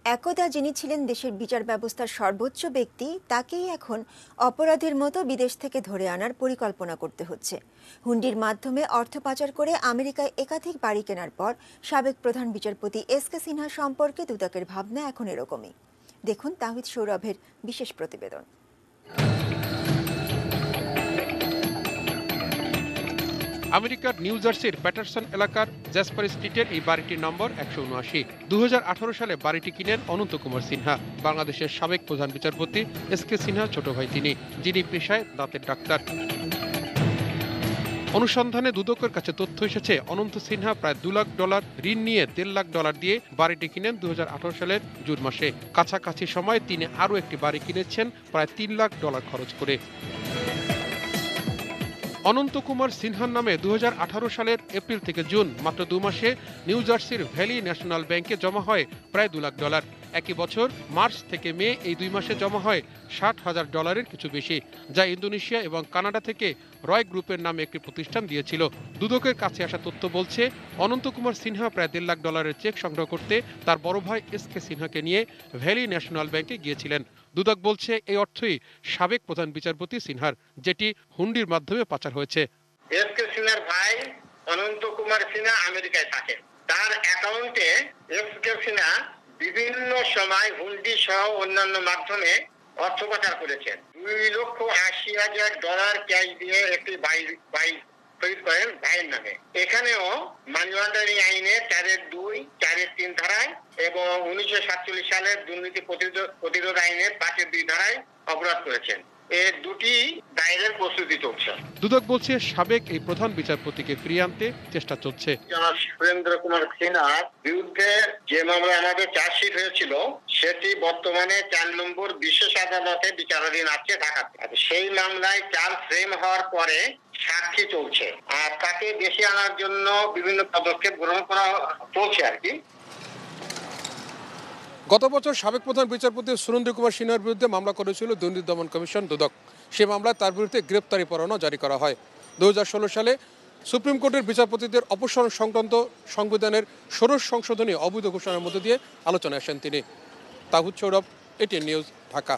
একদা যিনি ছিলেন দেশের বিচার ব্যবস্থার সর্বোচ্চ ব্যক্তি, তাকেই এখন অপরাধীর মতো বিদেশ থেকে ধরে আনার পরিকল্পনা করতে হচ্ছে। হুন্ডির মাধ্যমে অর্থ পাচার করে আমেরিকায় একাধিক বাড়ি কেনার পর সাবেক প্রধান বিচারপতি এস.কে সিনহা সম্পর্কে দুদকের ভাবনা এখন এরকমই। দেখুন তাহিদ সৌরভের বিশেষ প্রতিবেদন। আমেরিকার নিউ জার্সির প্যাটারসন এলাকার জ্যাসপার স্ট্রিটের এই বাড়িটির নম্বর 179। 2018 সালে বাড়িটি কিনেন অনন্ত কুমার সিনহা, বাংলাদেশের সাবেক প্রধান বিচারপতি এস.কে সিনহার ছোট ভাই তিনি, যিনি পেশায় দাঁতের ডাক্তার। অনুসন্ধানে দুদকের কাছে তথ্য এসেছে, অনন্ত সিনহা প্রায় $2 লাখ ঋণ নিয়ে $1.5 লাখ দিয়ে বাড়িটি কিনেন 2018 সালের জুন মাসে। কাছাকাছি সময় তিনি আরও একটি বাড়ি কিনেছেন প্রায় $3 লাখ খরচ করে। অনন্ত কুমার সিনহার নামে 2018 সালের এপ্রিল থেকে জুন মাত্র 2 মাসে নিউ জার্সির ভ্যালি ন্যাশনাল ব্যাংকে জমা হয় প্রায় $2 লাখ। একই বছর মার্চ থেকে মে এই 2 মাসে জমা হয় $60,000 কিছু বেশি, যা ইন্দোনেশিয়া এবং কানাডা থেকে রয় গ্রুপের নামে একটি প্রতিষ্ঠান দিয়েছিল। দুদকের কাছে আসা তথ্য বলছে, অনন্ত কুমার সিনহা প্রায় $1.5 লাখ চেক সংগ্রহ করতে তার বড় ভাই এস.কে সিনহাকে নিয়ে ভ্যালি ন্যাশনাল ব্যাংকে গিয়েছিলেন। দুদক বলছে, এই অর্থই সাবেক প্রধান বিচারপতি সিনহার, যেটি হুন্ডির মাধ্যমে পাচার হয়েছে। এস.কে সিনহার ভাই অনন্ত কুমার সিনহা আমেরিকায় থাকেন। তার অ্যাকাউন্টে এস.কে সিনহা বিভিন্ন সময় হুন্ডি সহ অন্যান্য মাধ্যমে অর্থ পাচার করেছেন। $2,80,000 ক্যাশ দিয়ে একটি বাইক খরিদ করেন ভাইয়ের নামে। এখানেও মানি লন্ডারিং আইনে 4(2), 4(3) ধারায় এবং 1947 সালের দুর্নীতি প্রতিরোধ আইনে 5(2) ধারায় অপরাধ করেছেন। এই দুটি দায়েরের প্রস্তুতি চলছে। দুদক বলছে, সাবেক এই প্রধান বিচারপতিকে ফিরিয়ে আনতে চেষ্টা চলছে। সুরেন্দ্র কুমার সিনহার বিরুদ্ধে যে মামলা আমাদের চার্জশিট হয়েছিল, সেটি বর্তমানে 4 নম্বর বিশেষ আদালতে বিচারাধীন আছে ঢাকাতে। সেই মামলায় চার্জ ফ্রেম হওয়ার পরে সাক্ষী চলছে, আর তাকে দেশে আনার জন্য বিভিন্ন পদক্ষেপ গ্রহণ করা চলছে আর কি। গত বছর সাবেক প্রধান বিচারপতি সুরেন্দ্র কুমার সিনহার বিরুদ্ধে মামলা করেছিল দুর্নীতি দমন কমিশন দুদক। সে মামলায় তার বিরুদ্ধে গ্রেপ্তারি পরোয়ানা জারি করা হয়। 2016 সালে সুপ্রিম কোর্টের বিচারপতিদের অপসারণ সংক্রান্ত সংবিধানের 16 সংশোধনী অবৈধ ঘোষণার মধ্যে দিয়ে আলোচনায় আসেন তিনি। তাহিদ সৌরভ, এটিএন নিউজ, ঢাকা।